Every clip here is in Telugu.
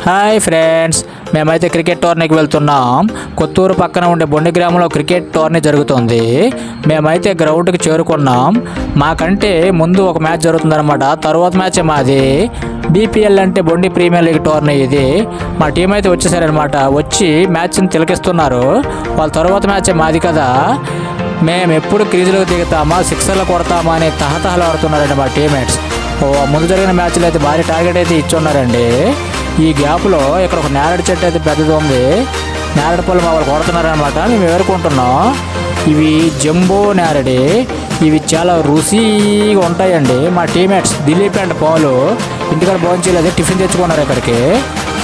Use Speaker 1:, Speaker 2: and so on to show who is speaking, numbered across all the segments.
Speaker 1: హాయ్ ఫ్రెండ్స్, మేమైతే క్రికెట్ టోర్నీకి వెళ్తున్నాం. కొత్తూరు పక్కన ఉండే బొండి గ్రామంలో క్రికెట్ టోర్నీ జరుగుతుంది. మేమైతే గ్రౌండ్కి చేరుకున్నాం. మాకంటే ముందు ఒక మ్యాచ్ జరుగుతుందన్నమాట. తర్వాత మ్యాచ్ మాది. బీపీఎల్ అంటే బొండి ప్రీమియర్ లీగ్ టోర్నీ ఇది. మా టీం అయితే వచ్చేసారనమాట. వచ్చి మ్యాచ్ని తిలకిస్తున్నారు. వాళ్ళ తర్వాత మ్యాచ్ మాది కదా. మేము ఎప్పుడు క్రీజులకు దిగుతామా, సిక్సర్లు కొడతామా అని తహతహలు ఆడుతున్నారండి మా టీమ్మేట్స్. ముందు జరిగిన మ్యాచ్లో అయితే భారీ టార్గెట్ అయితే ఇచ్చున్నారండి. ఈ గ్యాప్లో ఇక్కడ ఒక నేరేడు చెట్టు అయితే పెద్దది ఉంది. నేరేడు పళ్ళు మా వాళ్ళు కొడుతున్నారనమాట. మేము ఎదుర్కొంటున్నాం. ఇవి జంబో నేరడి. ఇవి చాలా రుచిగా ఉంటాయండి. మా టీమ్మేట్స్ దిలీప్ అండ్ పాలు ఇంటికాడ భోజనం చేయలేదు, టిఫిన్ తెచ్చుకున్నారు ఇక్కడికి.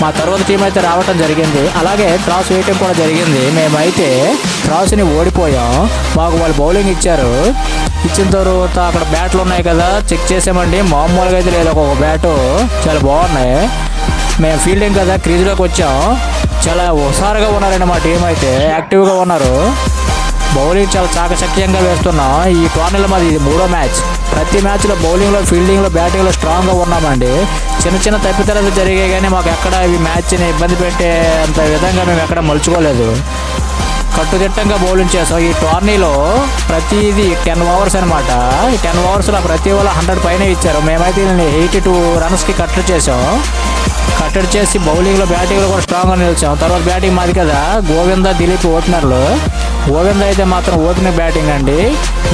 Speaker 1: మా తర్వాత టీం అయితే రావటం జరిగింది. అలాగే టాస్ వేయటం కూడా జరిగింది. మేమైతే టాస్ని ఓడిపోయాం. మాకు వాళ్ళు బౌలింగ్ ఇచ్చారు. ఇచ్చిన తర్వాత అక్కడ బ్యాట్లు ఉన్నాయి కదా, చెక్ చేసామండి. మామూలుగా అయితే లేదు, ఒక్కొక్క బ్యాటు చాలా బాగున్నాయి. మేము ఫీల్డింగ్ కదా క్రీజ్లోకి వచ్చాం. చాలా హుషారుగా ఉన్నారండి మా టీం అయితే, యాక్టివ్గా ఉన్నారు. బౌలింగ్ చాలా చాకచక్యంగా వేస్తున్నాం. ఈ టోర్నీలో మాది ఇది 3వ మ్యాచ్. ప్రతి మ్యాచ్లో బౌలింగ్లో, ఫీల్డింగ్లో, బ్యాటింగ్లో స్ట్రాంగ్గా ఉన్నామండి. చిన్న చిన్న తప్పిదాలు జరిగాయి కానీ మాకు ఎక్కడ ఇవి మ్యాచ్ని ఇబ్బంది పెట్టే అంత విధంగా మేము ఎక్కడ మలుచుకోలేదు. కట్టుదిట్టంగా బౌలింగ్ చేసాం. ఈ టోర్నీలో ప్రతిదీ 10 ఓవర్స్ అనమాట. ఈ 10 ఓవర్స్లో ప్రతి వాళ్ళు 100 పైన ఇచ్చారు. మేమైతే 82 రన్స్కి కట్టడి చేసాం. కట్టడి చేసి బౌలింగ్లో, బ్యాటింగ్లో కూడా స్ట్రాంగ్గా నిలిచాం. తర్వాత బ్యాటింగ్ మాది కదా, గోవింద, దిలీప్ ఓపెనర్లు. గోవింద అయితే మాత్రం ఓపెనింగ్ బ్యాటింగ్ అండి.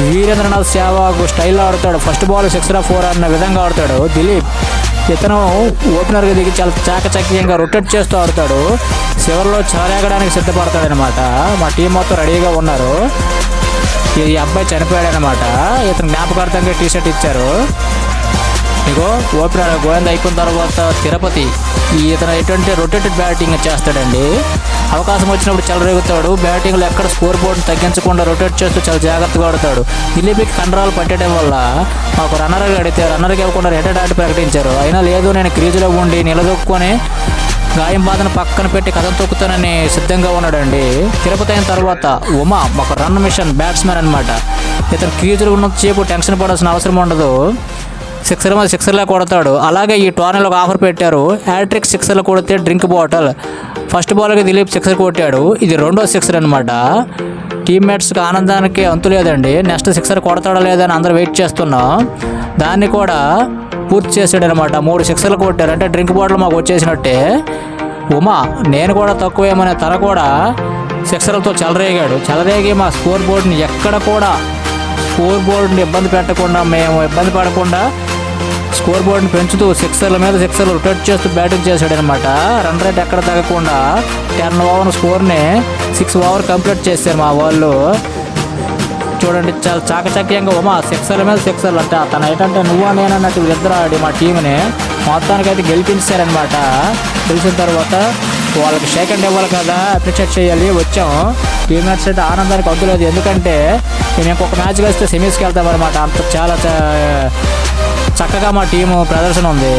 Speaker 1: వీరేంద్రనాథ్ సెహ్వాగ్ స్టైల్లో ఆడుతాడు. ఫస్ట్ బాల్ 6-4 అన్న విధంగా ఆడుతాడు. దిలీప్ ఇతను ఓపెనర్గా దిగి చాలా చాకచక్యంగా రొటేట్ చేస్తూ ఆడుతాడు. చివరిలో చెలరేగడానికి సిద్ధపడతాడనమాట. మా టీం మొత్తం రెడీగా ఉన్నారు. ఈ అబ్బాయి చనిపోయాడనమాట. ఇతను జ్ఞాపకార్థంగా టీషర్ట్ ఇచ్చారు. ఇగో ఓపెనర్ గోవింద అయిపోయిన తర్వాత తిరుపతి ఇతను ఎటువంటి రొటేటెడ్ బ్యాటింగ్ చేస్తాడండి. అవకాశం వచ్చినప్పుడు చెలరేగుతాడు. బ్యాటింగ్లో ఎక్కడ స్కోర్ బోర్డుని తగ్గించకుండా రొటేట్ చేస్తూ చాలా జాగ్రత్తగా ఆడుతాడు. దిలీప్కి కండరాలు పట్టడం వల్ల మాకు రన్నర్గా అడిగితే రన్నర్కి ఇవ్వకుండా రెడ్ ఆట ప్రకటించారు. అయినా లేదు, నేను క్రీజులో ఉండి నిలదొక్కుని గాయం బాధను పక్కన పెట్టి కథం తొక్కుతానని సిద్ధంగా ఉన్నాడండి. తిరుపతి అయిన తర్వాత ఉమా ఒక రన్ మిషన్ బ్యాట్స్మెన్ అనమాట. ఇతను క్రీజులో ఉన్నంతసేపు టెన్షన్ పడాల్సిన అవసరం ఉండదు. సిక్సర్లా కొడతాడు. అలాగే ఈ టోర్నీలో ఒక ఆఫర్ పెట్టారు. హ్యాట్రిక్ సిక్సర్లు కొడితే డ్రింక్ బాటిల్. ఫస్ట్ బాల్కి దిలీప్ సిక్సర్ కొట్టాడు. ఇది 2వ సిక్సర్ అనమాట. టీమ్మేట్స్కి ఆనందానికి అంతు లేదండి. నెక్స్ట్ సిక్సర్ కొడతాడా లేదని అందరూ వెయిట్ చేస్తున్నాం. దాన్ని కూడా పూర్తి చేసాడు అనమాట. 3 సిక్సర్లు కొట్టారు. అంటే డ్రింక్ బాటిల్ మాకు వచ్చేసినట్టే. ఉమా నేను కూడా తక్కువేమనే తన కూడా సిక్సర్లతో చెలరేగి మా స్కోర్ బోర్డుని ఎక్కడ కూడా ఇబ్బంది పెట్టకుండా, మేము ఇబ్బంది పడకుండా స్కోర్ బోర్డుని పెంచుతూ సిక్సర్ల మీద సిక్సర్లు రొటేట్ చేస్తూ బ్యాటింగ్ చేశాడు అనమాట. రన్ రేట్ ఎక్కడ తగ్గకుండా 10 ఓవర్ స్కోర్ని 6 ఓవర్ కంప్లీట్ చేశారు మా వాళ్ళు. చూడండి, చాలా చాకచక్యంగా ఉమా సిక్సర్ల మీద సిక్సర్లు అంటే తను ఏంటంటే నువ్వు నేనన్నట్టు ఇద్దరు ఆడి మా టీంని మొత్తానికైతే గెలిపించారనమాట. గెలిచిన తర్వాత వాళ్ళకి షేక్ హ్యాండ్ ఇవ్వాలి కదా, అప్రిషియేట్ చేయాలి. వచ్చాం. టీమ్మేట్స్ అయితే ఆనందానికి వద్దులేదు. ఎందుకంటే మేము ఇంకొక మ్యాచ్ కలిస్తే సెమీస్కి వెళ్తామన్నమాట. అంత చాలా చక్కగా మా టీము ప్రదర్శన ఉంది.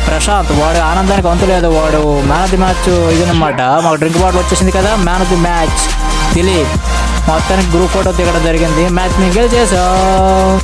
Speaker 1: ప్రశాంత్ వాడు ఆనందానికి వంతులేదు. వాడు మ్యాన్ ఆఫ్ ది మ్యాచ్ ఇదనమాట. మాకు డ్రింక్ బాటిల్ వచ్చేసింది కదా, man of the match Dilip. మొత్తానికి గ్రూప్ ఫోటో దిగడం జరిగింది. మ్యాచ్ మేము గెలిచేసాం.